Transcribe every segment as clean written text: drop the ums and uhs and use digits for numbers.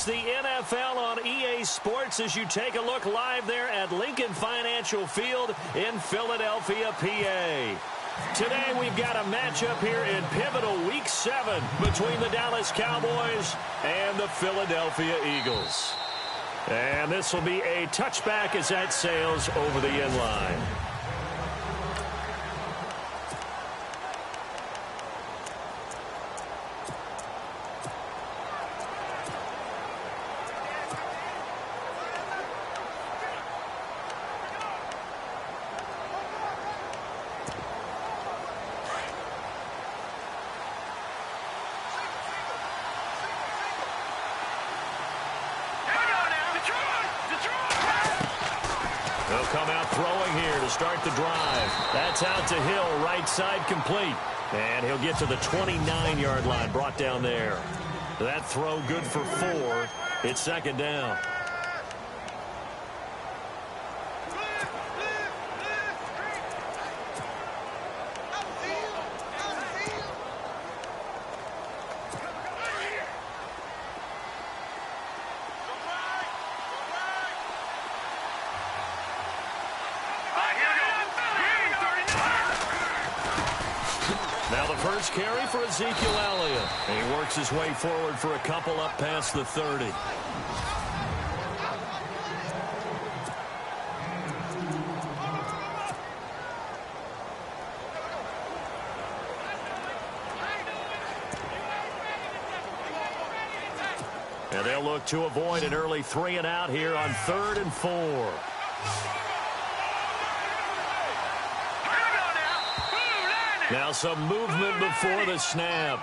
It's the NFL on EA Sports as you take a look live there at Lincoln Financial Field in Philadelphia, PA. Today we've got a matchup here in pivotal Week 7 between the Dallas Cowboys and the Philadelphia Eagles. And this will be a touchback as that sails over the end line. They'll come out throwing here to start the drive. That's out to Hill, right side complete. And he'll get to the 29-yard line, brought down there. That throw good for 4. It's second down. Now the first carry for Ezekiel Elliott. And he works his way forward for a couple up past the 30. And they'll look to avoid an early 3 and out here on 3rd and 4. Now some movement before the snap.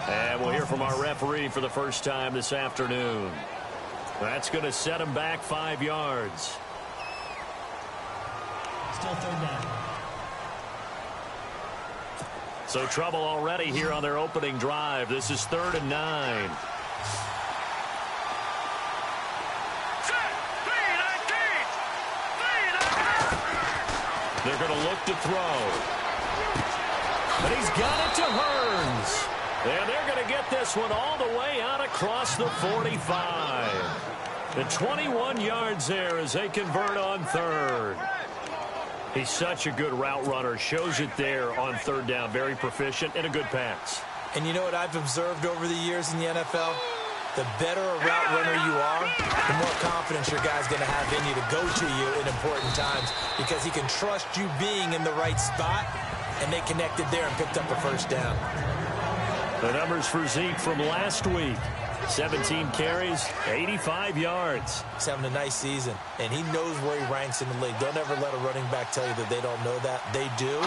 And we'll hear from our referee for the first time this afternoon. That's going to set him back 5 yards. Still 3rd down. So trouble already here on their opening drive. This is 3rd and 9. They're going to look to throw. But he's got it to Hearns. And they're going to get this one all the way out across the 45. The 21 yards there as they convert on 3rd. He's such a good route runner. Shows it there on 3rd down. Very proficient and a good pass. And you know what I've observed over the years in the NFL? The better a route runner you are, the more confidence your guy's going to have in you to go to you in important times because he can trust you being in the right spot. And they connected there and picked up a first down. The numbers for Zeke from last week. 17 carries, 85 yards. He's having a nice season, and he knows where he ranks in the league. Don't ever let a running back tell you that they don't know that. They do.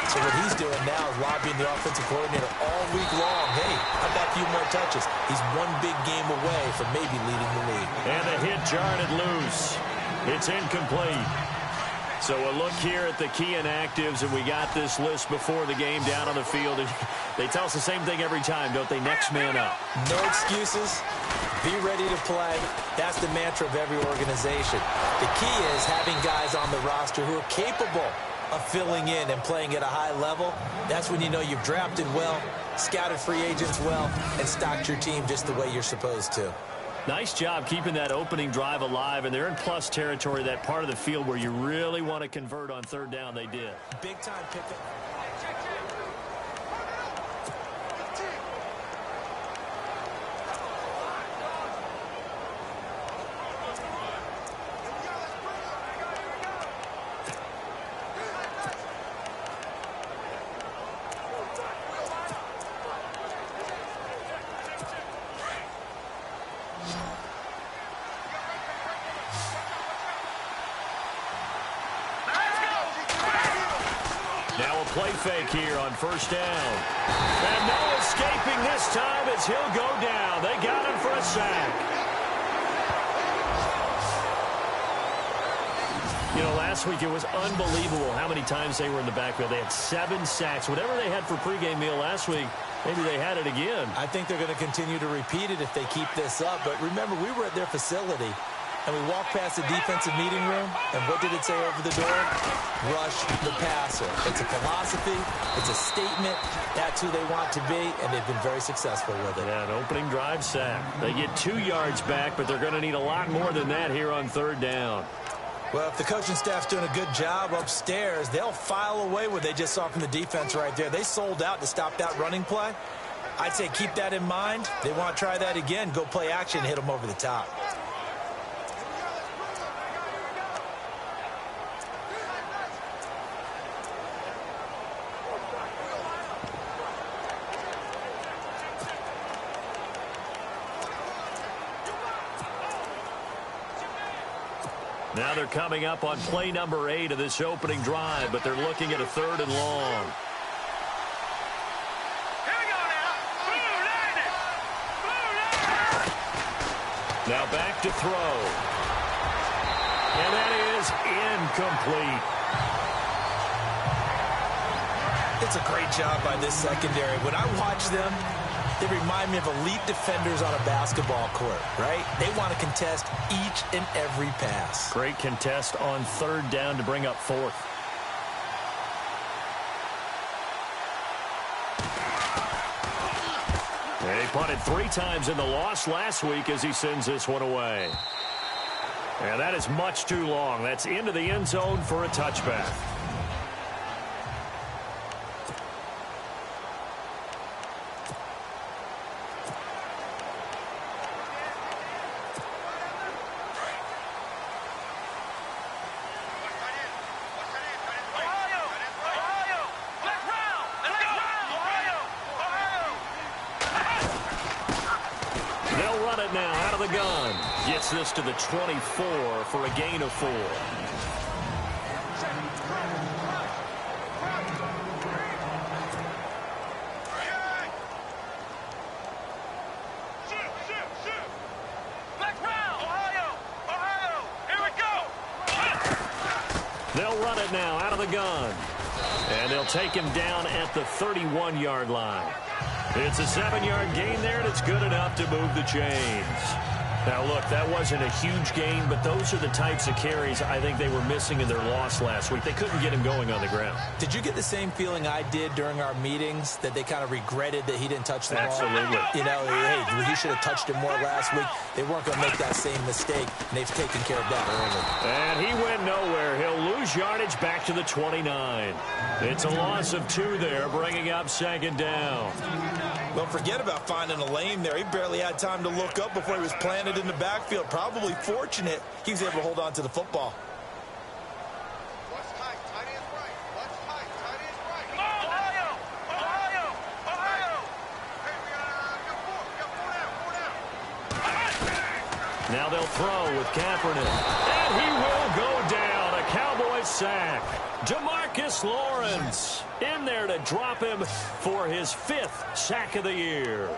So what he's doing now is lobbying the offensive coordinator all week long. Hey, how about a few more touches? He's one big game away from maybe leading the league. And the hit jarred it loose. It's incomplete. So a look here at the key inactives, and we got this list before the game down on the field. They tell us the same thing every time, don't they? Next man up. No excuses. Be ready to play. That's the mantra of every organization. The key is having guys on the roster who are capable of filling in and playing at a high level. That's when you know you've drafted well, scouted free agents well, and stocked your team just the way you're supposed to. Nice job keeping that opening drive alive, and they're in plus territory, that part of the field where you really want to convert on 3rd down. They did. Big time pickup. Now a play fake here on 1st down. And no escaping this time as he'll go down. They got him for a sack. You know, last week it was unbelievable how many times they were in the backfield. They had 7 sacks. Whatever they had for pregame meal last week, maybe they had it again. I think they're going to continue to repeat it if they keep this up. But remember, we were at their facility, and we walked past the defensive meeting room, and what did it say over the door? Rush the passer. It's a philosophy. It's a statement. That's who they want to be, and they've been very successful with it. Yeah, an opening drive sack. They get 2 yards back, but they're going to need a lot more than that here on third down. Well, if the coaching staff's doing a good job upstairs, they'll file away what they just saw from the defense right there. They sold out to stop that running play. I'd say keep that in mind. They want to try that again. Go play action, hit them over the top. Now they're coming up on play number 8 of this opening drive, but they're looking at a 3rd and long. Here we go now. Now back to throw. And that is incomplete. It's a great job by this secondary. When I watch them, they remind me of elite defenders on a basketball court, right? They want to contest each and every pass. Great contest on 3rd down to bring up 4th. He punted 3 times in the loss last week as he sends this one away. And that is much too long. That's into the end zone for a touchback. Gets this to the 24 for a gain of 4. They'll run it now out of the gun. And they'll take him down at the 31-yard line. It's a 7-yard gain there, and it's good enough to move the chains. Now, look, that wasn't a huge gain, but those are the types of carries I think they were missing in their loss last week. They couldn't get him going on the ground. Did you get the same feeling I did during our meetings, that they kind of regretted that he didn't touch the ball? Absolutely. You know, hey, he should have touched it more last week. They weren't going to make that same mistake, and they've taken care of that early. And he went nowhere. He'll lose yardage back to the 29. It's a loss of 2 there, bringing up 2nd down. Don't forget about finding a lane there. He barely had time to look up before he was planted in the backfield. Probably fortunate he was able to hold on to the football. Now they'll throw with Kaepernick. And he will go down. A Cowboys sack. DeMarcus Lawrence in there to drop him for his 5th sack of the year.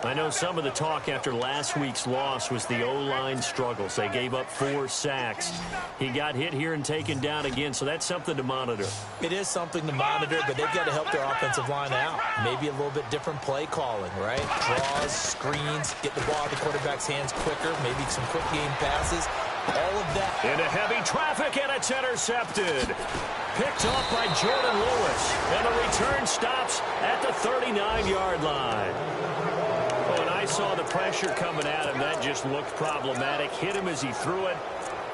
I know some of the talk after last week's loss was the O-line struggles. They gave up 4 sacks. He got hit here and taken down again, so that's something to monitor. It is something to monitor, but they've got to help their offensive line out. Maybe a little bit different play calling, right? Draws, screens, get the ball out of the quarterback's hands quicker, maybe some quick game passes. All of that. Into heavy traffic, and it's intercepted. Picked off by Jordan Lewis. And the return stops at the 39-yard line. When I saw the pressure coming at him, that just looked problematic. Hit him as he threw it,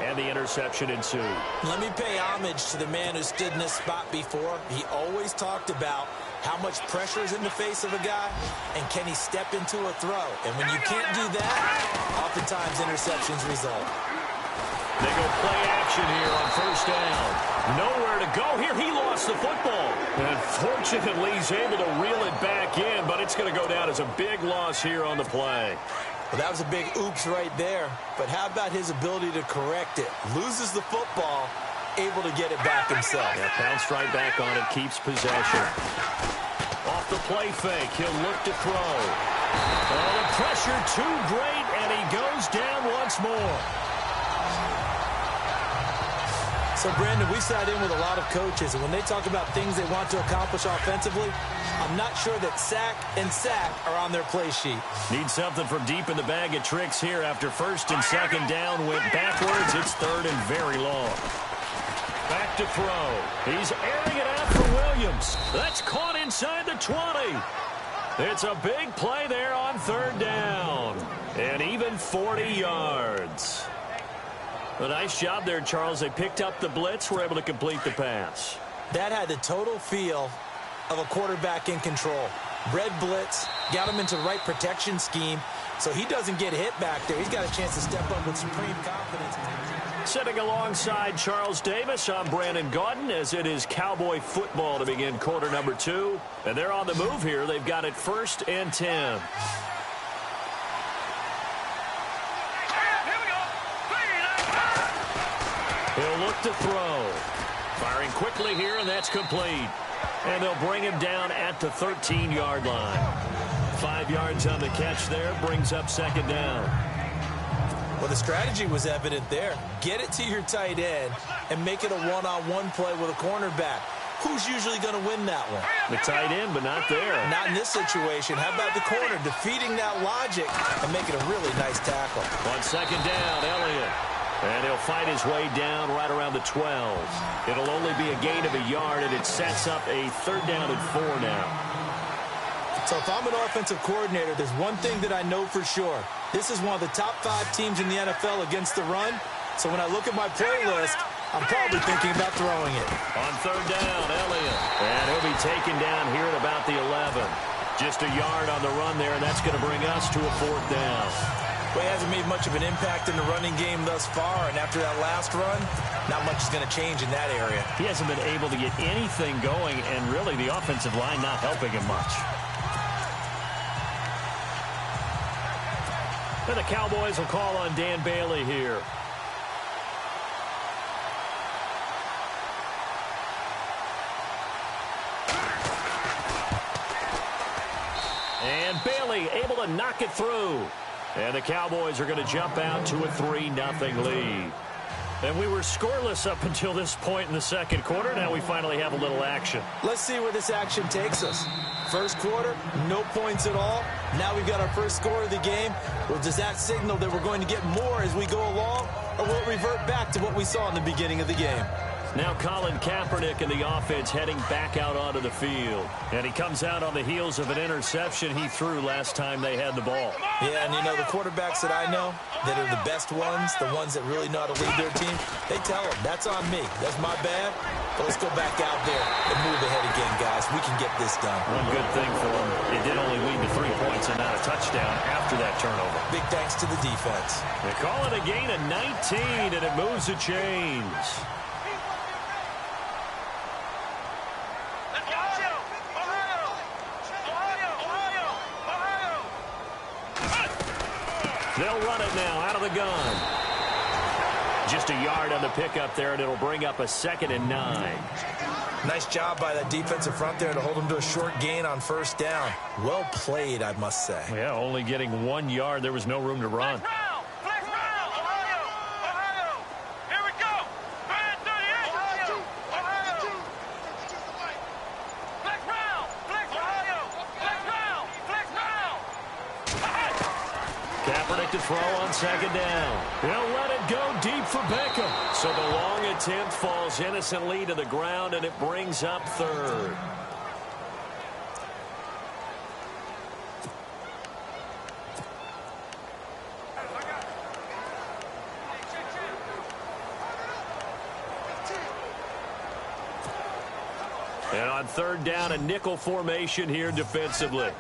and the interception ensued. Let me pay homage to the man who stood in this spot before. He always talked about how much pressure is in the face of a guy, and can he step into a throw? And when you can't do that, oftentimes interceptions result. They go play action here on 1st down. Nowhere to go here. He lost the football. And fortunately, he's able to reel it back in, but it's going to go down as a big loss here on the play. Well, that was a big oops right there. But how about his ability to correct it? Loses the football, able to get it back himself. Yeah, bounced right back on it, keeps possession. Off the play fake, he'll look to throw. Oh, the pressure too great, and he goes down once more. So, Brandon, we sat in with a lot of coaches, and when they talk about things they want to accomplish offensively, I'm not sure that sack and sack are on their play sheet. Need something from deep in the bag of tricks here after first and second down went backwards. It's third and very long. Back to throw. He's airing it out for Williams. That's caught inside the 20. It's a big play there on third down. And even 40 yards. A nice job there, Charles. They picked up the blitz, were able to complete the pass. That had the total feel of a quarterback in control. Red blitz, got him into the right protection scheme, so he doesn't get hit back there. He's got a chance to step up with supreme confidence. Sitting alongside Charles Davis, I'm Brandon Gaudin, as it is Cowboy football to begin quarter number 2. And they're on the move here. They've got it 1st and 10. He'll look to throw. Firing quickly here, and that's complete. And they'll bring him down at the 13-yard line. 5 yards on the catch there, brings up second down. Well, the strategy was evident there. Get it to your tight end and make it a one-on-one play with a cornerback. Who's usually going to win that one? The tight end, but not there. Not in this situation. How about the corner defeating that logic and making a really nice tackle? On second down, Elliott. And he'll fight his way down right around the 12. It'll only be a gain of a yard, and it sets up a 3rd down and 4 now. So if I'm an offensive coordinator, there's one thing that I know for sure. This is one of the top 5 teams in the NFL against the run. So when I look at my play list, I'm probably thinking about throwing it. On 3rd down, Elliott. And he'll be taken down here at about the 11. Just a yard on the run there, and that's going to bring us to a 4th down. Well, he hasn't made much of an impact in the running game thus far, and after that last run, not much is going to change in that area. He hasn't been able to get anything going, and really the offensive line not helping him much. And the Cowboys will call on Dan Bailey here. And Bailey able to knock it through. And the Cowboys are going to jump out to a 3-0 lead. And we were scoreless up until this point in the second quarter. Now we finally have a little action. Let's see where this action takes us. First quarter, no points at all. Now we've got our first score of the game. Well, does that signal that we're going to get more as we go along? Or will it revert back to what we saw in the beginning of the game? Now Colin Kaepernick and the offense heading back out onto the field. And he comes out on the heels of an interception he threw last time they had the ball. Yeah, and you know, the quarterbacks that I know that are the best ones, the ones that really know how to lead their team, they tell them, that's on me. That's my bad. But let's go back out there and move ahead again, guys. We can get this done. One good thing for them, it did only lead to 3 points and not a touchdown after that turnover. Big thanks to the defense. They call it a gain of 19, and it moves the chains. They'll run it now out of the gun. Just a yard on the pickup there, and it'll bring up a 2nd and 9. Nice job by that defensive front there to hold them to a short gain on first down. Well played, I must say. Yeah, only getting 1 yard. There was no room to run. Kaepernick to throw on second down. He'll let it go deep for Beckham. So the long attempt falls innocently to the ground, and it brings up 3rd. And on 3rd down, a nickel formation here defensively.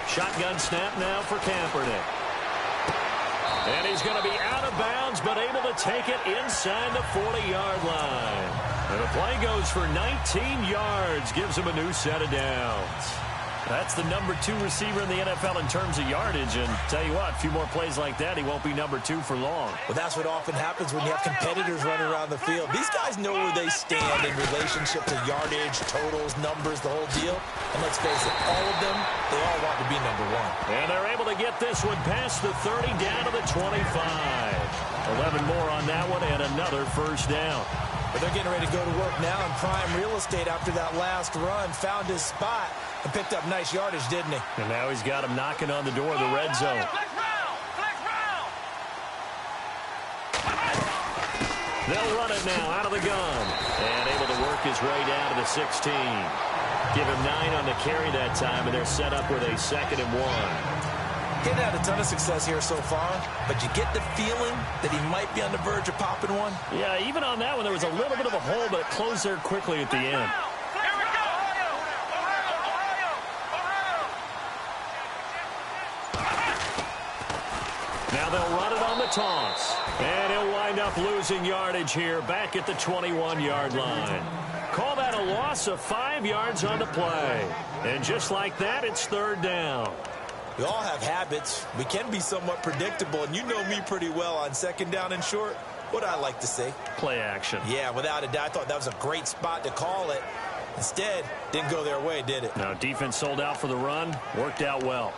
Shotgun snap now for Kaepernick. And he's going to be out of bounds, but able to take it inside the 40-yard line. And the play goes for 19 yards, gives him a new set of downs. That's the number 2 receiver in the NFL in terms of yardage. And tell you what, a few more plays like that, he won't be number 2 for long. Well, that's what often happens when you have competitors running around the field. These guys know where they stand in relationship to yardage, totals, numbers, the whole deal. And let's face it, all of them, they all want to be number 1. And they're able to get this one past the 30 down to the 25. 11 more on that one and another first down. But they're getting ready to go to work now in prime real estate after that last run. Found his spot and picked up nice yardage, didn't he? And now he's got him knocking on the door of the red zone. They'll run it now out of the gun. And able to work his way down to the 16. Give him 9 on the carry that time, and they're set up with a 2nd and 1. Getting had a ton of success here so far, but you get the feeling that he might be on the verge of popping one. Yeah, even on that one, there was a little bit of a hole, but it closed there quickly at the end. Now they'll run it on the toss. And he'll wind up losing yardage here back at the 21-yard line. Call that a loss of 5 yards on the play. And just like that, it's 3rd down. We all have habits. We can be somewhat predictable, and you know me pretty well on 2nd down and short. What I like to say? Play action. Yeah, without a doubt. I thought that was a great spot to call it. Instead, didn't go their way, did it? Now, defense sold out for the run. Worked out well.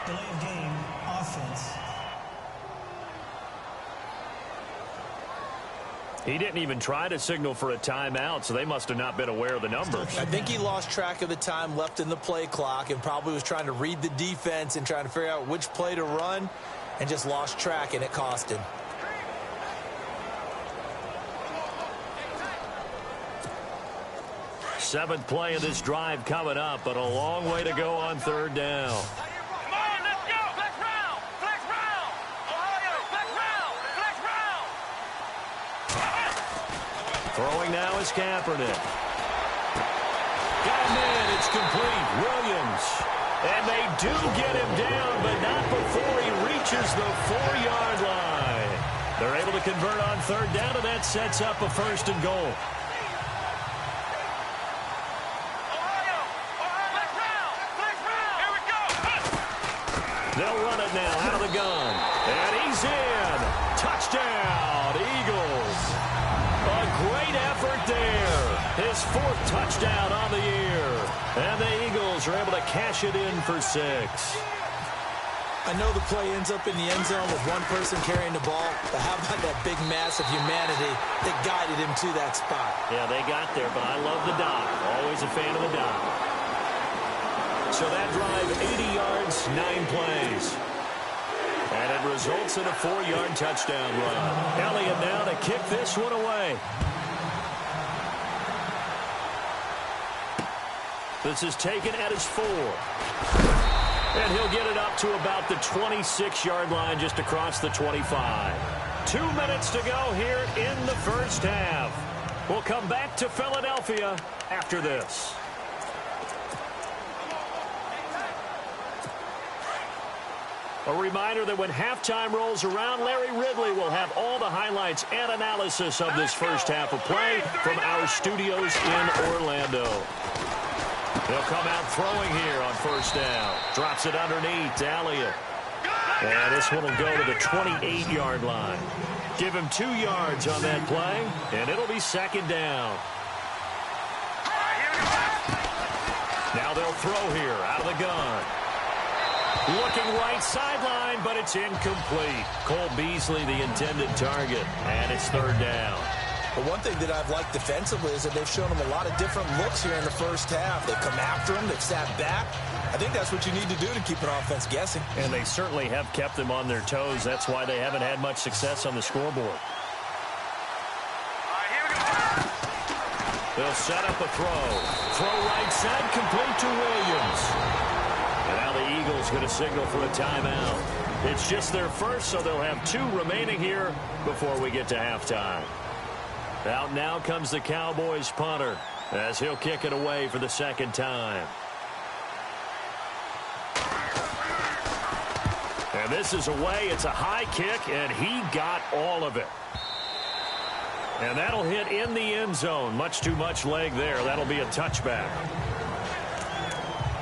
Delay of game, offense. He didn't even try to signal for a timeout, so they must have not been aware of the numbers. I think he lost track of the time left in the play clock and probably was trying to read the defense and trying to figure out which play to run and just lost track, and it cost him. Seventh play of this drive coming up, but a long way to go on 3rd down. Throwing now is Kaepernick. Got him in. It's complete. Williams. And they do get him down, but not before he reaches the 4-yard line. They're able to convert on 3rd down, and that sets up a 1st and goal. They'll run it now out of the gun. And he's in. Touchdown, Eagles. A great effort there. His 4th touchdown on the year. And the Eagles are able to cash it in for 6. I know the play ends up in the end zone with one person carrying the ball, but how about that big mass of humanity that guided him to that spot? Yeah, they got there, but I love the dot. Always a fan of the dot. So that drive, 80 yards, 9 plays. And it results in a 4-yard touchdown run. Elliott now to kick this one away. This is taken at his 4. And he'll get it up to about the 26-yard line just across the 25. 2 minutes to go here in the first half. We'll come back to Philadelphia after this. A reminder that when halftime rolls around, Larry Ridley will have all the highlights and analysis of this first half of play from our studios in Orlando. He'll come out throwing here on 1st down. Drops it underneath to Elliott. And this one will go to the 28-yard line. Give him 2 yards on that play, and it'll be 2nd down. Now they'll throw here out of the gun. Looking right sideline, but it's incomplete. Cole Beasley, the intended target, and it's 3rd down. But one thing that I've liked defensively is that they've shown him a lot of different looks here in the first half. They've come after him. They've sat back. I think that's what you need to do to keep an offense guessing. And they certainly have kept them on their toes. That's why they haven't had much success on the scoreboard. They'll set up a throw. Throw right side, complete to Williams. And now the Eagles going to signal for a timeout. It's just their first, so they'll have 2 remaining here before we get to halftime. Out now comes the Cowboys punter as he'll kick it away for the second time. And this is away. It's a high kick, and he got all of it. And that'll hit in the end zone. Much too much leg there. That'll be a touchback.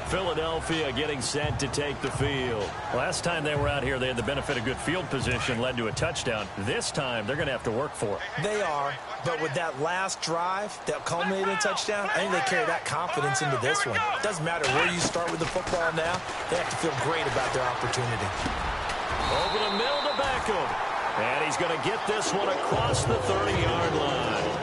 Philadelphia getting set to take the field. Last time they were out here, they had the benefit of good field position, led to a touchdown. This time, they're going to have to work for it. They are, but with that last drive that culminated in a touchdown, I think they carry that confidence into this one. It doesn't matter where you start with the football now. They have to feel great about their opportunity. Over the middle to Beckham. And he's going to get this one across the 30-yard line.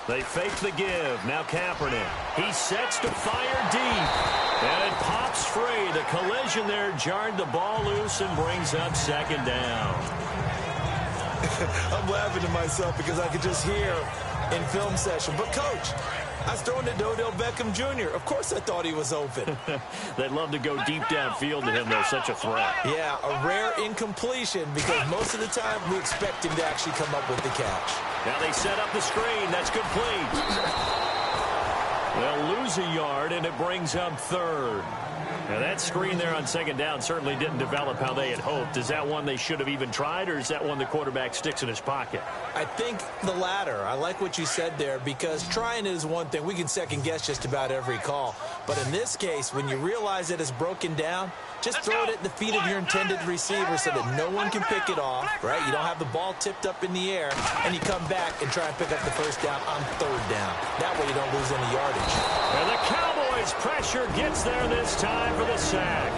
They fake the give. Now Kaepernick. He sets to fire deep. And it pops free. The collision there jarred the ball loose and brings up second down. I'm laughing to myself because I could just hear in film session. But, Coach, I was throwing to Odell Beckham Jr. Of course I thought he was open. They'd love to go deep downfield to him. They're such a threat. Yeah, a rare incompletion because most of the time we expect him to actually come up with the catch. Now they set up the screen. That's complete. They'll lose a yard, and it brings up third. Now that screen there on second down certainly didn't develop how they had hoped. Is that one they should have even tried, or is that one the quarterback sticks in his pocket? I think the latter. I like what you said there because trying is one thing. We can second guess just about every call. But in this case, when you realize that it's broken down, just throw it at the feet of your intended receiver so that no one can pick it off, right? You don't have the ball tipped up in the air, and you come back and try and pick up the first down on third down. That way you don't lose any yardage. And the Cowboys pressure gets there this time for the sack.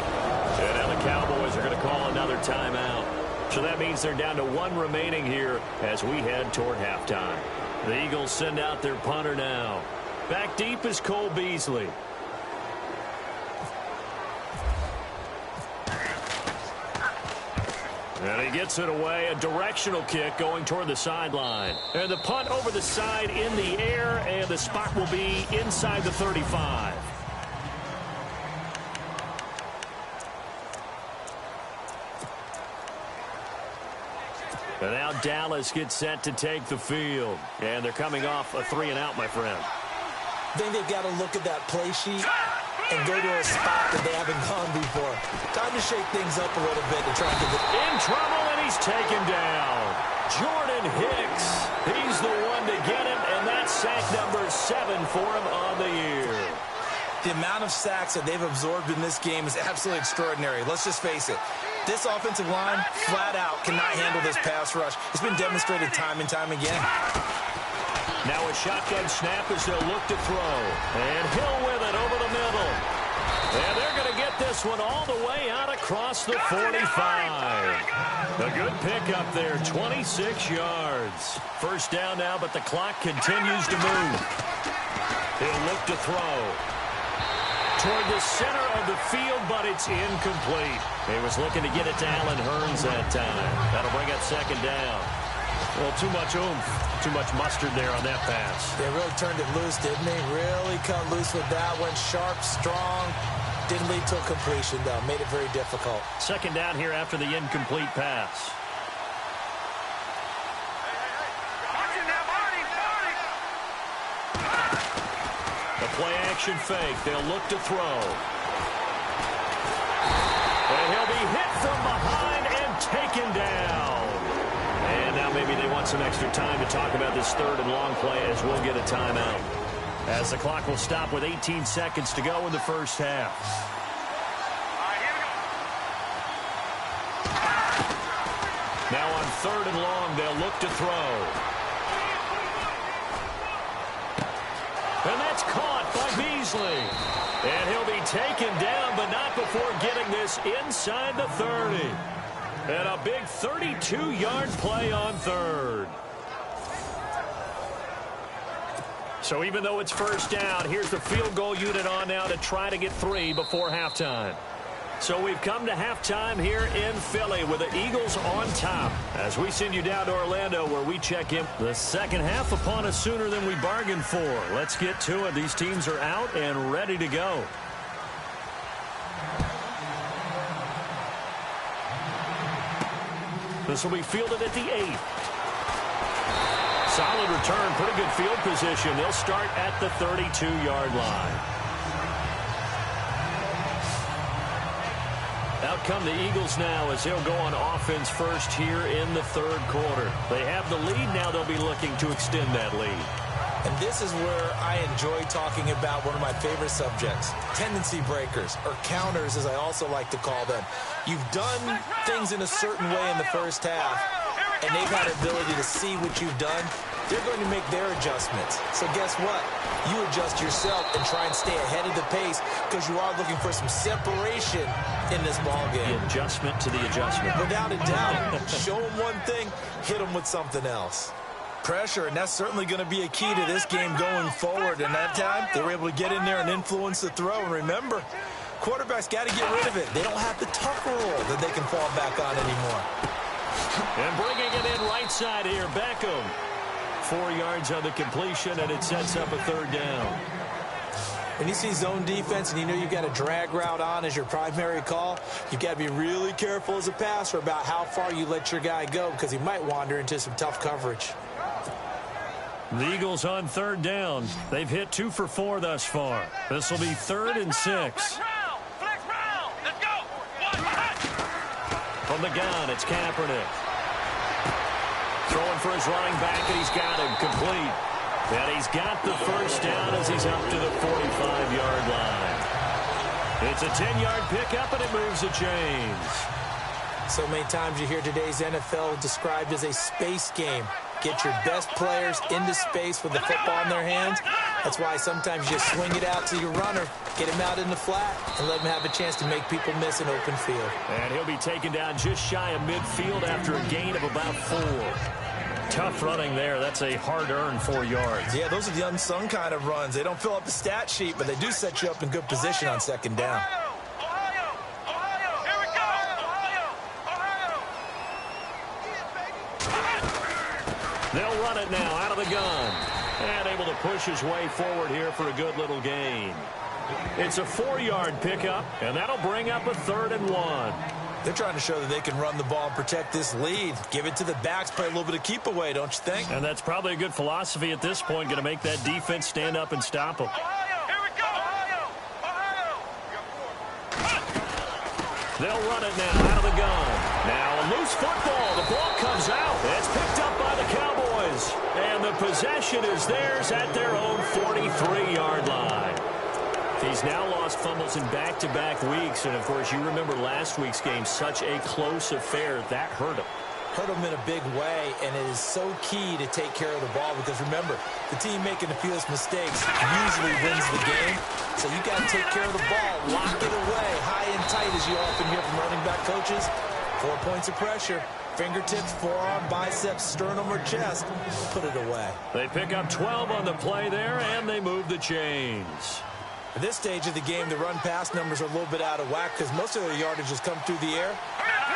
And now the Cowboys are going to call another timeout. So that means they're down to 1 remaining here as we head toward halftime. The Eagles send out their punter now. Back deep is Cole Beasley. And he gets it away, a directional kick going toward the sideline. And the punt over the side in the air, and the spot will be inside the 35. And now Dallas gets set to take the field. And they're coming off a 3-and-out, my friend. I think they've got to look at that play sheet and go to a spot that they haven't gone before. Time to shake things up a little bit to try and get the... In trouble, and he's taken down. Jordan Hicks. He's the one to get him, and that's sack number 7 for him on the year. The amount of sacks that they've absorbed in this game is absolutely extraordinary. Let's just face it. This offensive line, flat out, cannot handle this pass rush. It's been demonstrated time and time again. Now a shotgun snap as they'll look to throw. And Hill with it over the middle. And they're going to get this one all the way out across the 45. A good pickup there, 26 yards. First down now, but the clock continues to move. He'll look to throw. Toward the center of the field, but it's incomplete. He was looking to get it to Allen Hurns that time. That'll bring up second down. Well, too much oomph, too much mustard there on that pass. They really turned it loose, didn't they? Really cut loose with that one. Sharp, strong. Didn't lead to a completion, though. Made it very difficult. Second down here after the incomplete pass. The play-action fake. They'll look to throw. And he'll be hit from behind and taken down. And now maybe they want some extra time to talk about this third and long play as we'll get a timeout. As the clock will stop with 18 seconds to go in the first half. Now on third and long, they'll look to throw. And that's caught by Beasley. And he'll be taken down, but not before getting this inside the 30. And a big 32-yard play on third. So even though it's first down, here's the field goal unit on now to try to get 3 before halftime. So we've come to halftime here in Philly with the Eagles on top as we send you down to Orlando where we check in the second half upon us sooner than we bargained for. Let's get to it. These teams are out and ready to go. This will be fielded at the 8. Solid return, pretty good field position. They'll start at the 32-yard line. Out come the Eagles now as they'll go on offense first here in the third quarter. They have the lead. Now they'll be looking to extend that lead. And this is where I enjoy talking about one of my favorite subjects, tendency breakers, or counters as I also like to call them. You've done things in a certain way in the first half, and they've had the ability to see what you've done. They're going to make their adjustments. So guess what? You adjust yourself and try and stay ahead of the pace because you are looking for some separation in this ballgame. The adjustment to the adjustment. Without a doubt. Show them one thing, hit them with something else. Pressure, and that's certainly going to be a key to this game going forward. And that time, they were able to get in there and influence the throw. And remember, quarterbacks got to get rid of it. They don't have the tuck roll that they can fall back on anymore. And bringing it in right side here, Beckham. 4 yards on the completion, and it sets up a third down. When you see zone defense and you know you've got a drag route on as your primary call, you've got to be really careful as a passer about how far you let your guy go because he might wander into some tough coverage. The Eagles on third down. They've hit 2 for 4 thus far. This will be 3rd and 6. From the gun, it's Kaepernick. Throwing for his running back, and he's got him complete. And he's got the first down as he's up to the 45-yard line. It's a 10-yard pickup, and it moves the chains. So many times you hear today's NFL described as a space game. Get your best players into space with the football in their hands. That's why sometimes you just swing it out to your runner, get him out in the flat, and let him have a chance to make people miss an open field. And he'll be taken down just shy of midfield after a gain of about 4. Tough running there. That's a hard-earned 4 yards. Yeah, those are the unsung kind of runs. They don't fill up the stat sheet, but they do set you up in good position on second down. They'll run it now out of the gun. And able to push his way forward here for a good little gain. It's a 4-yard pickup, and that'll bring up a 3rd and 1. They're trying to show that they can run the ball and protect this lead. Give it to the backs, play a little bit of keep away, don't you think? And that's probably a good philosophy at this point, going to make that defense stand up and stop them. They'll run it now out of the gun. Now a loose football. The ball comes out. It's picked up by the Cowboys. And the possession is theirs at their own 43-yard line. He's now lost fumbles in back-to-back weeks. And, of course, you remember last week's game, such a close affair. That hurt him. Hurt him in a big way, and it is so key to take care of the ball because, remember, the team making the fewest mistakes usually wins the game. So you got to take care of the ball, lock it away, high and tight, as you often hear from running back coaches. 4 points of pressure. Fingertips, forearm, biceps, sternum, or chest. Put it away. They pick up 12 on the play there, and they move the chains. At this stage of the game, the run-pass numbers are a little bit out of whack because most of their yardage has come through the air.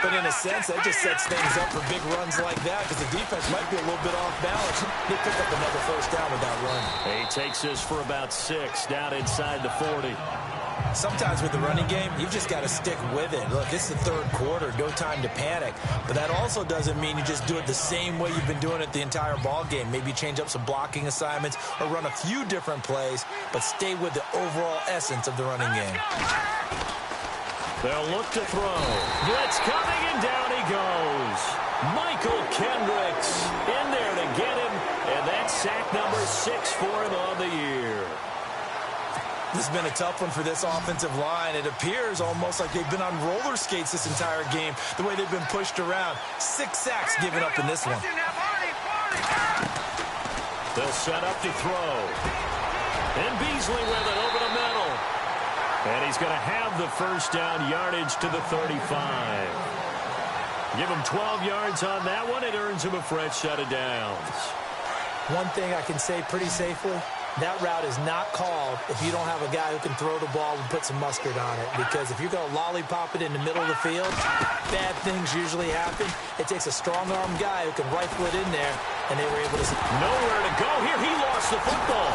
But in a sense, that just sets things up for big runs like that because the defense might be a little bit off balance. They pick up another first down with that run. He takes this for about 6 down inside the 40. Sometimes with the running game, you've just got to stick with it. Look, it's the third quarter, no time to panic. But that also doesn't mean you just do it the same way you've been doing it the entire ball game. Maybe change up some blocking assignments or run a few different plays, but stay with the overall essence of the running game. They'll look to throw. Blitz coming, and down he goes. Michael Kendricks in there to get him, and that's sack number 6 for him on the year. This has been a tough one for this offensive line. It appears almost like they've been on roller skates this entire game, the way they've been pushed around. 6 sacks given up in this one. They'll set up to throw. And Beasley with it over the middle. And he's going to have the first down yardage to the 35. Give him 12 yards on that one. It earns him a fresh set of downs. One thing I can say pretty safely, that route is not called if you don't have a guy who can throw the ball and put some mustard on it. Because if you're going to lollipop it in the middle of the field, bad things usually happen. It takes a strong-armed guy who can rifle it in there, and they were able to... Nowhere to go here. He lost the football.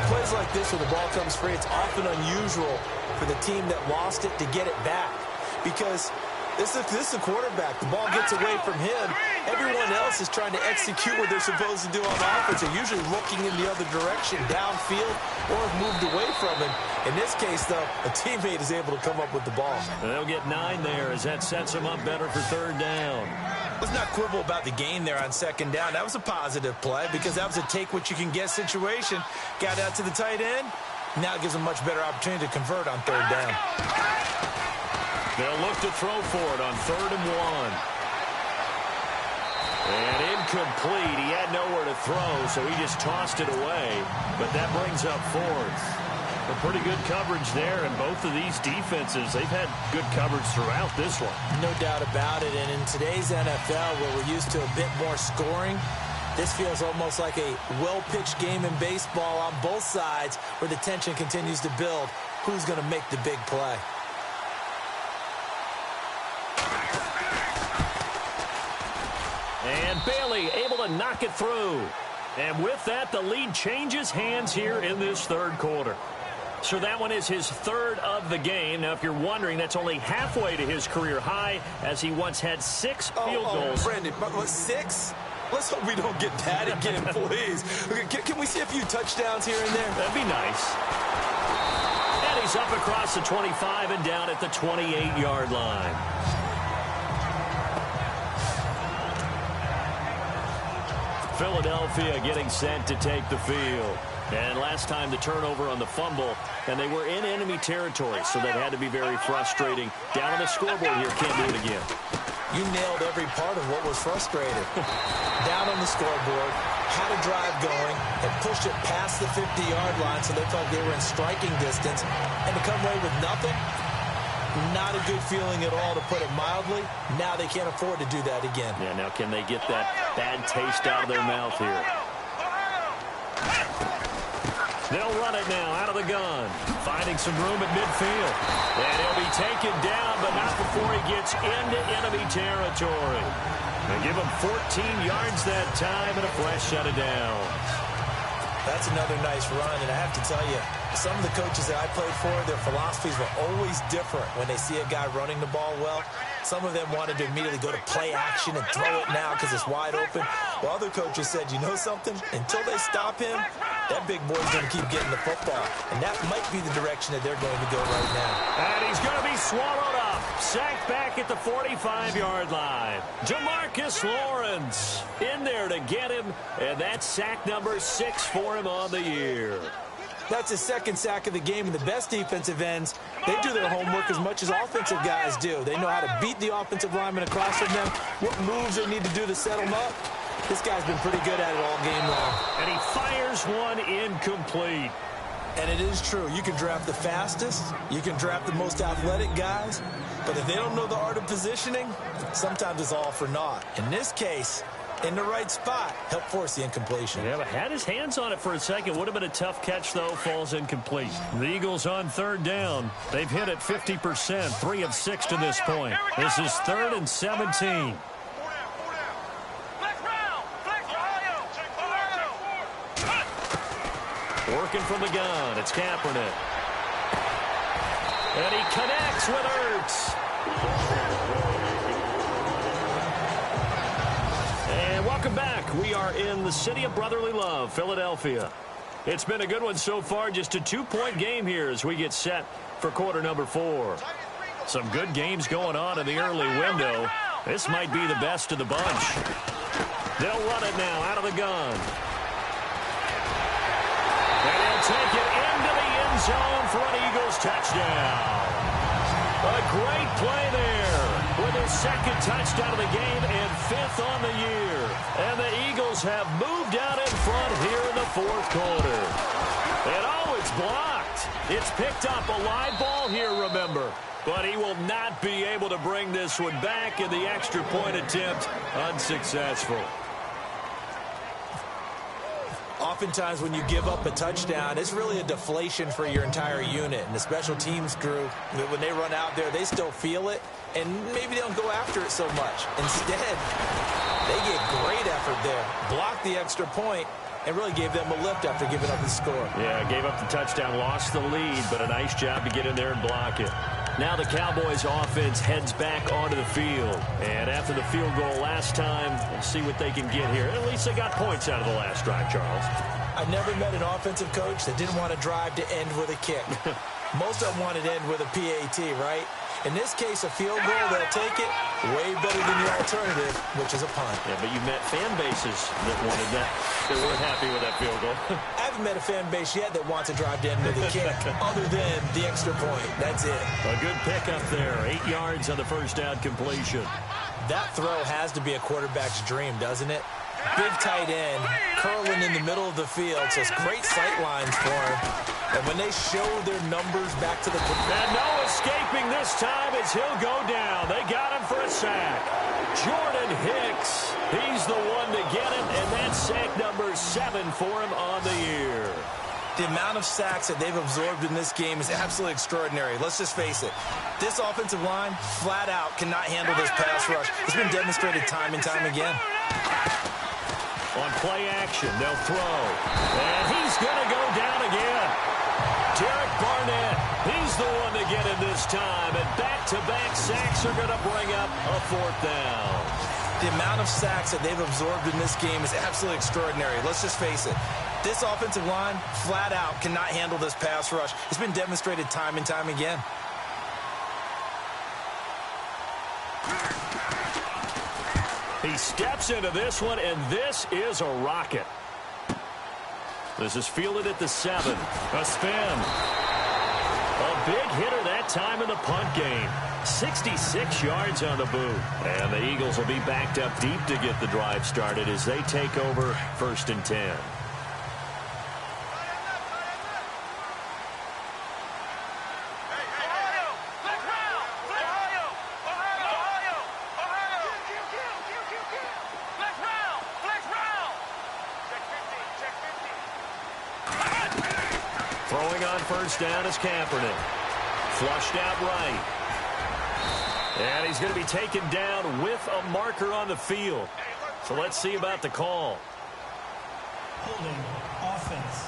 Plays like this where the ball comes free, it's often unusual for the team that lost it to get it back, because this is a quarterback. The ball gets away from him. Everyone else is trying to execute what they're supposed to do on offense. They're usually looking in the other direction, downfield, or have moved away from him. In this case, though, a teammate is able to come up with the ball. They'll get 9 there as that sets them up better for third down. Let's not quibble about the gain there on second down. That was a positive play because that was a take-what-you-can-get situation. Got out to the tight end. Now it gives them a much better opportunity to convert on third down. They'll look to throw for it on 3rd and 1. And incomplete. He had nowhere to throw, so he just tossed it away. But that brings up 4th. A pretty good coverage there, and both of these defenses, they've had good coverage throughout this one. No doubt about it, and in today's NFL, where we're used to a bit more scoring, this feels almost like a well-pitched game in baseball on both sides, where the tension continues to build. Who's going to make the big play? And Bailey able to knock it through. And with that, the lead changes hands here in this third quarter. So that one is his 3rd of the game. Now, if you're wondering, that's only halfway to his career high, as he once had 6 field goals. Brandon, 6? Let's hope we don't get that again, please. Can we see a few touchdowns here and there? That'd be nice. And he's up across the 25 and down at the 28-yard line. Philadelphia getting set to take the field. And last time the turnover on the fumble, and they were in enemy territory, so that had to be very frustrating. Down on the scoreboard here, can't do it again. You nailed every part of what was frustrating. Down on the scoreboard, had a drive going, and pushed it past the 50-yard line so they felt they were in striking distance, and to come away with nothing, not a good feeling at all, to put it mildly. Now they can't afford to do that again. Yeah, now can they get that bad taste out of their mouth here? They'll run it now out of the gun, finding some room at midfield. And he'll be taken down, but not before he gets into enemy territory. They give him 14 yards that time and a fresh set of downs. That's another nice run, and I have to tell you, some of the coaches that I played for, their philosophies were always different when they see a guy running the ball well. Some of them wanted to immediately go to play action and throw it now because it's wide open. While other coaches said, you know something? Until they stop him, that big boy's going to keep getting the football. And that might be the direction that they're going to go right now. And he's going to be swallowed up. Sacked back at the 45-yard line. Demarcus Lawrence in there to get him. And that's sack number 6 for him on the year. That's his 2nd sack of the game, and the best defensive ends, they do their homework as much as offensive guys do. They know how to beat the offensive lineman across from them, what moves they need to do to set them up. This guy's been pretty good at it all game long. And he fires one incomplete. And it is true. You can draft the fastest, you can draft the most athletic guys, but if they don't know the art of positioning, sometimes it's all for naught. In this case, in the right spot, help force the incompletion. Yeah, but had his hands on it for a second. Would have been a tough catch, though. Falls incomplete. The Eagles on 3rd down. They've hit it 50%, 3 of 6 to this point. This is 3rd and 17. Working from the gun. It's Kaepernick. And he connects with Ertz. And welcome back. We are in the city of brotherly love, Philadelphia. It's been a good one so far. Just a 2-point game here as we get set for quarter number 4. Some good games going on in the early window. This might be the best of the bunch. They'll run it now out of the gun. And he'll take it into the end zone for an Eagles touchdown. A great play there with his 2nd touchdown of the game and 5th on the year. And the Eagles have moved out in front here in the 4th quarter. And oh, it's blocked. It's picked up. A live ball here, remember. but he will not be able to bring this one back, and the extra point attempt unsuccessful. Oftentimes when you give up a touchdown, it's really a deflation for your entire unit. And the special teams crew, when they run out there, they still feel it, and maybe they don't go after it so much. Instead, they get great effort there, block the extra point, and really gave them a lift after giving up the score. Yeah, gave up the touchdown, lost the lead, but a nice job to get in there and block it. Now the Cowboys offense heads back onto the field. And after the field goal last time, we'll see what they can get here. At least they got points out of the last drive, Charles. I never met an offensive coach that didn't want to drive to end with a kick. Most of them wanted to end with a PAT, right? In this case, a field goal, they'll take it way better than the alternative, which is a punt. Yeah, but you met fan bases that wanted that. They weren't happy with that field goal. I haven't met a fan base yet that wants to drive to end with a kick other than the extra point. That's it. A good pickup there. 8 yards on the first down completion. That throw has to be a quarterback's dream, doesn't it? Big tight end, curling in the middle of the field, so it's great sight lines for him. And when they show their numbers back to the... And no escaping this time as he'll go down. They got him for a sack. Jordan Hicks, he's the one to get it, and that's sack number 7 for him on the year. The amount of sacks that they've absorbed in this game is absolutely extraordinary. Let's just face it. This offensive line, flat out, cannot handle this pass rush. It's been demonstrated time and time again. On play action, they'll throw. And he's going to go down again. Derek Barnett, he's the one to get it this time. And back-to-back sacks are going to bring up a 4th down. The amount of sacks that they've absorbed in this game is absolutely extraordinary. Let's just face it. This offensive line, flat out, cannot handle this pass rush. It's been demonstrated time and time again. He steps into this one, and this is a rocket. This is fielded at the 7. A spin. A big hitter that time in the punt game. 66 yards on the boot. And the Eagles will be backed up deep to get the drive started as they take over 1st and 10. Throwing on 1st down is Kaepernick. Flushed out right. And he's going to be taken down with a marker on the field. So let's see about the call. Holding offense.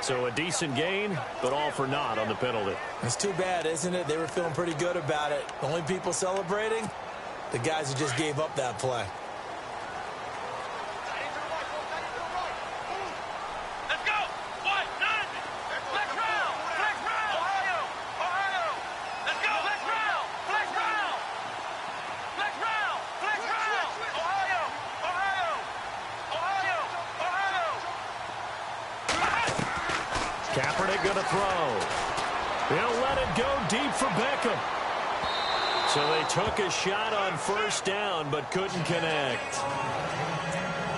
So a decent gain, but all for naught on the penalty. It's too bad, isn't it? They were feeling pretty good about it. The only people celebrating, the guys who just gave up that play. Kaepernick going to throw. He'll let it go deep for Beckham. So they took a shot on 1st down, but couldn't connect.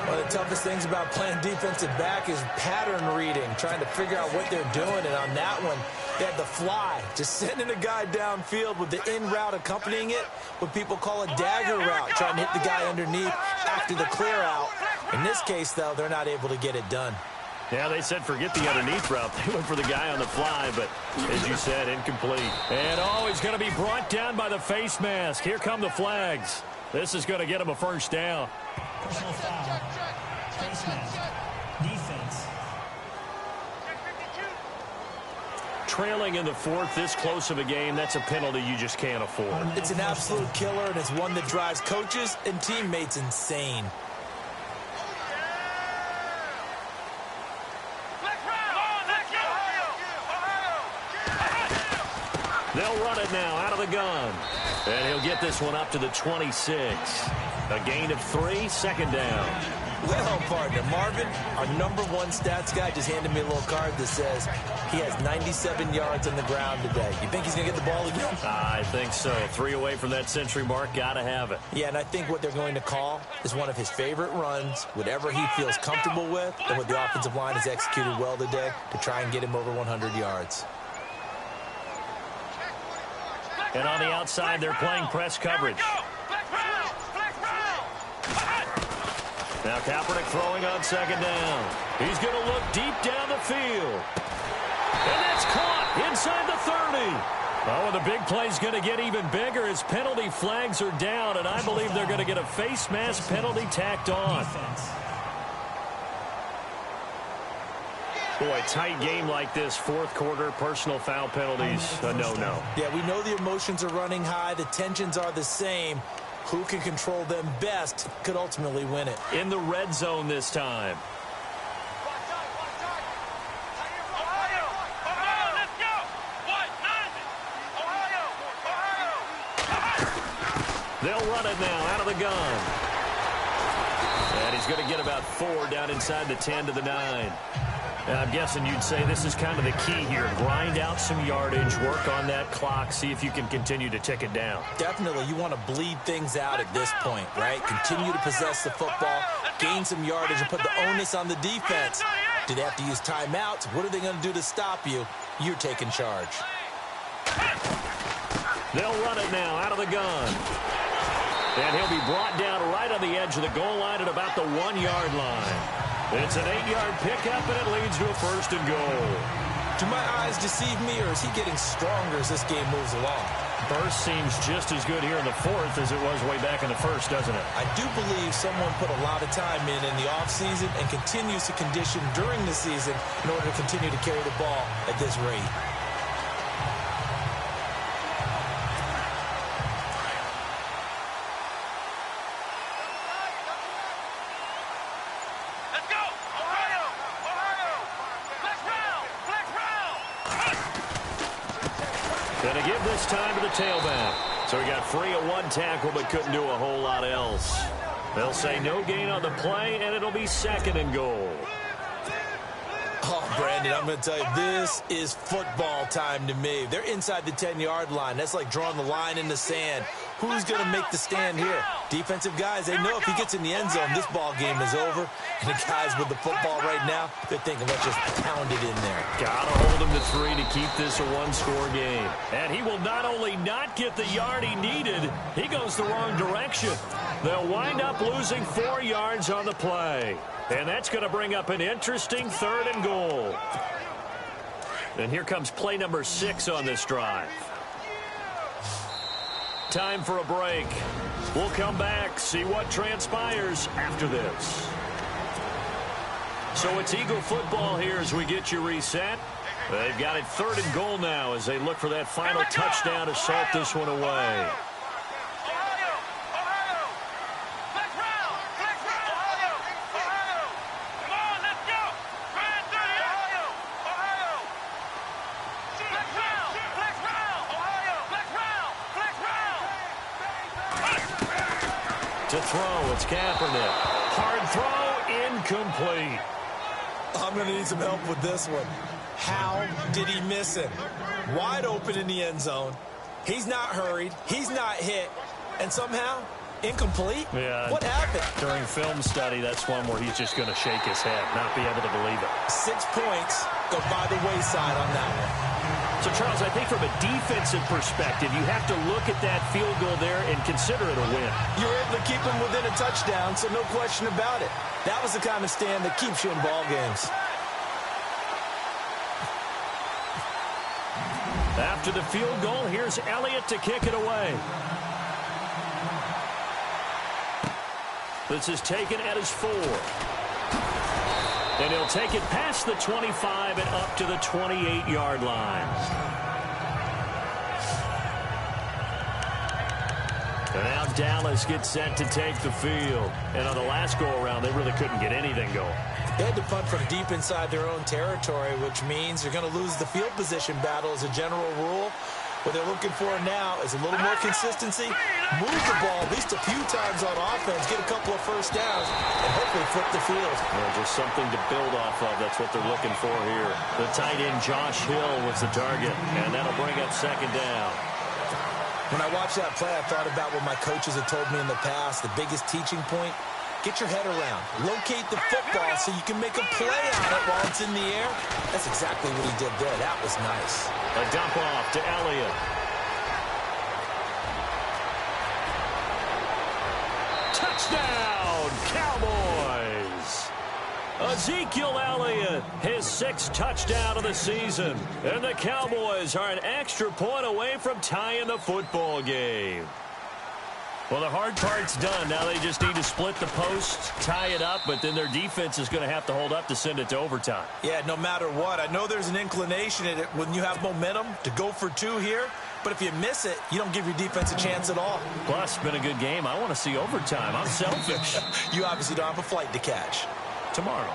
One of the toughest things about playing defensive back is pattern reading, trying to figure out what they're doing. And on that one, they had the fly, just sending a guy downfield with the in route accompanying it, what people call a dagger route, trying to hit the guy underneath after the clear out. In this case, though, they're not able to get it done. Yeah, they said forget the underneath route. They went for the guy on the fly, but as you said, incomplete. And he's going to be brought down by the face mask. Here come the flags. This is going to get him a 1st down. Personal foul. Face mask. Defense. Trailing in the 4th, this close of a game, that's a penalty you just can't afford. It's an absolute killer, and it's one that drives coaches and teammates insane. They'll run it now out of the gun. And he'll get this one up to the 26. A gain of 3, second down. Well, partner, Marvin, our number one stats guy just handed me a little card that says he has 97 yards on the ground today. You think he's going to get the ball again? I think so. 3 away from that century mark. Got to have it. Yeah, and I think what they're going to call is one of his favorite runs, whatever he feels comfortable with, and what the offensive line has executed well today to try and get him over 100 yards. And on the outside, they're playing press coverage. Now Kaepernick throwing on second down. He's going to look deep down the field. And that's caught inside the 30. Oh, and the big play's going to get even bigger as penalty flags are down, and I believe they're going to get a face mask penalty tacked on. Boy, tight game like this, fourth quarter, personal foul penalties, a no-no. Yeah, we know the emotions are running high. The tensions are the same. Who can control them best could ultimately win it. In the red zone this time. They'll run it now out of the gun. And he's going to get about 4 down inside the 10 to the 9. And I'm guessing you'd say this is kind of the key here. Grind out some yardage, work on that clock, see if you can continue to tick it down. Definitely. You want to bleed things out at this point, right? Continue to possess the football, gain some yardage, and put the onus on the defense. Do they have to use timeouts? What are they going to do to stop you? You're taking charge. They'll run it now out of the gun. And he'll be brought down right on the edge of the goal line at about the 1-yard line. It's an 8-yard pickup, and it leads to a first and goal. Do my eyes deceive me, or is he getting stronger as this game moves along? Burst seems just as good here in the fourth as it was way back in the first, doesn't it? I do believe someone put a lot of time in the offseason and continues to condition during the season in order to continue to carry the ball at this rate. Going to give this time to the tailback. So he got free of 1 tackle but couldn't do a whole lot else. They'll say no gain on the play, and it'll be second and goal. Oh, Brandon, I'm going to tell you, this is football time to me. They're inside the 10-yard line. That's like drawing the line in the sand. Who's going to make the stand here? Defensive guys, they know if he gets in the end zone, this ball game is over. And the guys with the football right now, they're thinking, let's just pound it in there. Got to hold him to 3 to keep this a 1-score game. And he will not only not get the yard he needed, he goes the wrong direction. They'll wind up losing 4 yards on the play. And that's going to bring up an interesting 3rd and goal. And here comes play number 6 on this drive. Time for a break. We'll come back, see what transpires after this. So it's Eagle football here as we get you reset. They've got it 3rd and goal now as they look for that final touchdown to salt this one away. To throw, it's Kaepernick. Hard throw, incomplete. I'm going to need some help with this one. How did he miss it? Wide open in the end zone. He's not hurried. He's not hit. And somehow, incomplete? Yeah. What happened? During film study, that's one where he's just going to shake his head, not be able to believe it. 6 points go by the wayside on that one. So, Charles, I think from a defensive perspective, you have to look at that field goal there and consider it a win. You're able to keep him within a touchdown, so no question about it. That was the kind of stand that keeps you in ball games. After the field goal, here's Elliott to kick it away. This is taken at his 4. And he'll take it past the 25 and up to the 28-yard line. And now Dallas gets set to take the field. And on the last go-around, they really couldn't get anything going. They had to punt from deep inside their own territory, which means they're going to lose the field position battle as a general rule. What they're looking for now is a little more consistency, move the ball at least a few times on offense, get a couple of first downs, and hopefully flip the field. Yeah, just something to build off of. That's what they're looking for here. The tight end, Josh Hill, was the target, and that'll bring up second down. When I watched that play, I thought about what my coaches had told me in the past. The biggest teaching point, get your head around. Locate the football so you can make a play on it while it's in the air. That's exactly what he did there. That was nice. A dump off to Elliott. Touchdown, Cowboys! Ezekiel Elliott, his 6th touchdown of the season. And the Cowboys are an extra point away from tying the football game. Well, the hard part's done. Now they just need to split the post, tie it up, but then their defense is going to have to hold up to send it to overtime. Yeah, no matter what. I know there's an inclination in it when you have momentum to go for 2 here, but if you miss it, you don't give your defense a chance at all. Plus, it's been a good game. I want to see overtime. I'm selfish. You obviously don't have a flight to catch. Tomorrow.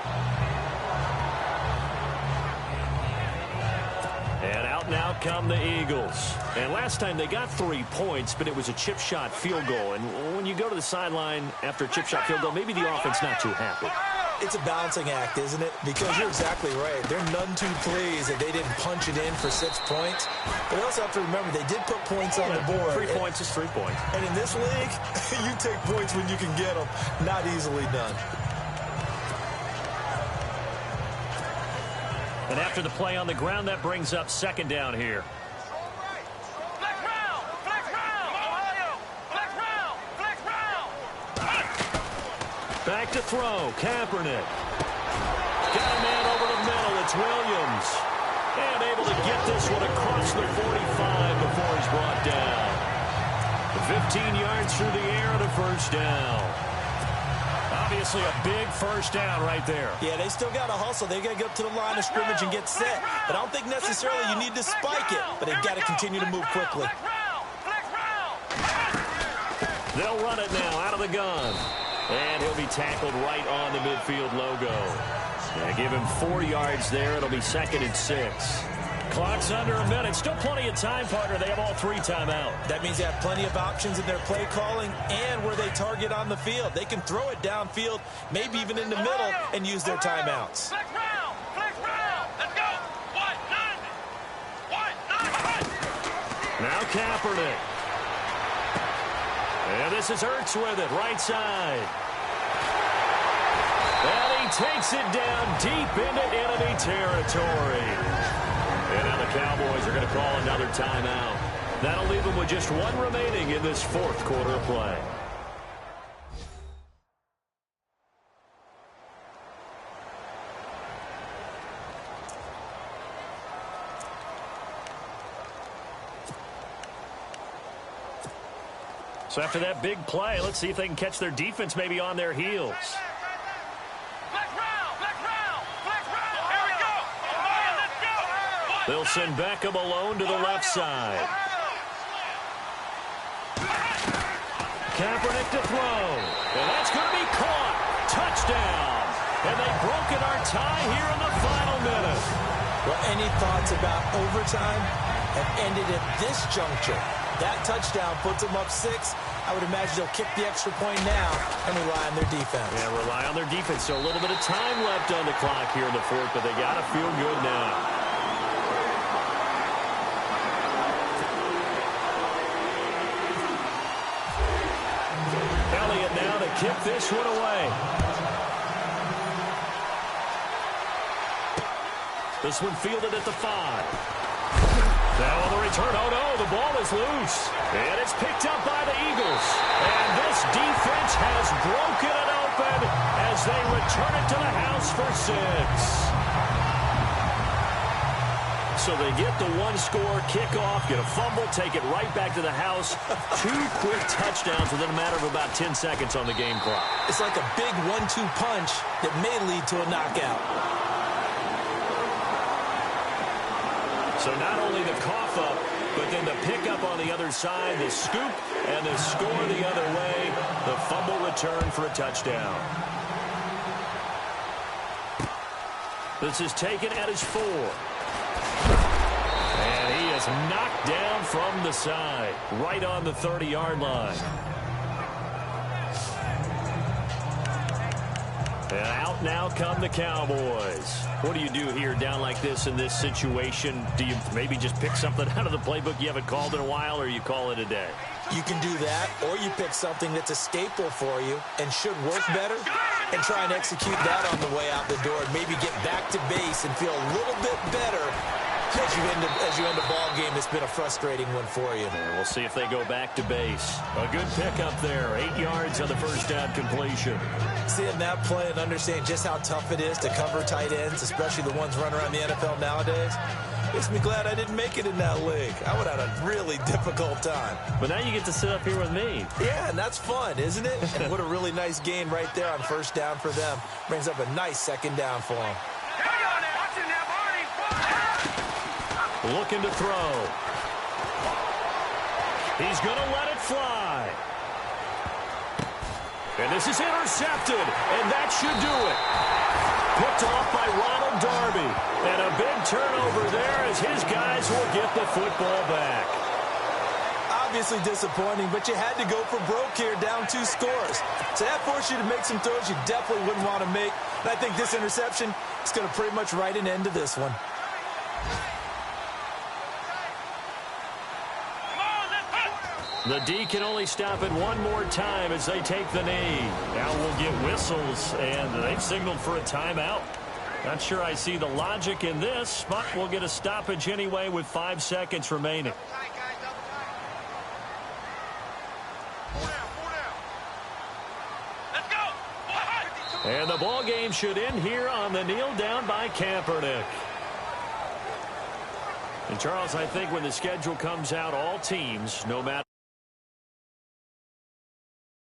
And out now come the Eagles. And last time they got 3 points, but it was a chip shot field goal. And when you go to the sideline after a chip shot field goal, maybe the offense not too happy. It's a balancing act, isn't it? Because you're exactly right. They're none too pleased that they didn't punch it in for 6 points. But they also have to remember they did put points on the board. 3 points is 3 points. And in this league, you take points when you can get them. Not easily done. And after the play on the ground, that brings up second down here. Back to throw. Kaepernick. Got a man over the middle. It's Williams. And able to get this one across the 45 before he's brought down. 15 yards through the air and a first down. Obviously a big first down right there. Yeah, they still got to hustle. They got to get up to the line of scrimmage and get set. But I don't think necessarily you need to spike it. But they've got to continue to move quickly. They'll run it now out of the gun. And he'll be tackled right on the midfield logo. Yeah, give him 4 yards there. It'll be 2nd and 6. Clock's under a minute. Still plenty of time, partner. They have all 3 timeout. That means they have plenty of options in their play calling and where they target on the field. They can throw it downfield, maybe even in the middle, and use their timeouts. Now Kaepernick. And this is Ertz with it, right side. And he takes it down deep into enemy territory. And now the Cowboys are going to call another timeout. That'll leave them with just 1 remaining in this 4th quarter of play. So after that big play, let's see if they can catch their defense maybe on their heels. They'll send Beckham alone to the left side. Kaepernick to throw. And that's going to be caught. Touchdown. And they've broken our tie here in the final minute. Well, any thoughts about overtime have ended at this juncture. That touchdown puts them up 6. I would imagine they'll kick the extra point now and rely on their defense. Yeah, rely on their defense. So a little bit of time left on the clock here in the 4th, but they got to feel good now. Elliott now to kick this one away. This one fielded at the 5. Now on the return, oh no, the ball is loose. And it's picked up by the Eagles. And this defense has broken it open as they return it to the house for 6. So they get the 1-score kickoff, get a fumble, take it right back to the house. 2 quick touchdowns within a matter of about 10 seconds on the game clock. It's like a big 1-2 punch that may lead to a knockout. So not only the cough up, but then the pickup on the other side, the scoop, and the score the other way. The fumble return for a touchdown. This is taken at his 4. And he is is knocked down from the side, right on the 30-yard line. And out now come the Cowboys. What do you do here down like this in this situation? Do you maybe just pick something out of the playbook you haven't called in a while, or you call it a day? You can do that, or you pick something that's a staple for you and should work better and try and execute that on the way out the door and maybe get back to base and feel a little bit better as you end a ball game that's been a frustrating one for you. And we'll see if they go back to base. A good pickup there. 8 yards on the first down completion. Seeing that play and understanding just how tough it is to cover tight ends, especially the ones running around the NFL nowadays, makes me glad I didn't make it in that league. I would have had a really difficult time. But now you get to sit up here with me. Yeah, and that's fun, isn't it? And what a really nice gain right there on first down for them. Brings up a nice second down for them. Looking to throw. He's going to let it fly. And this is intercepted, and that should do it. Picked off by Ronald Darby. And a big turnover there as his guys will get the football back. Obviously disappointing, but you had to go for broke here, down 2 scores. So that forced you to make some throws you definitely wouldn't want to make. And I think this interception is going to pretty much write an end to this one. The D can only stop it one more time as they take the knee. Now we'll get whistles, and they've signaled for a timeout. Not sure I see the logic in this, but we'll get a stoppage anyway with 5 seconds remaining. And the ball game should end here on the kneel down by Kaepernick. And Charles, I think when the schedule comes out, all teams, no matter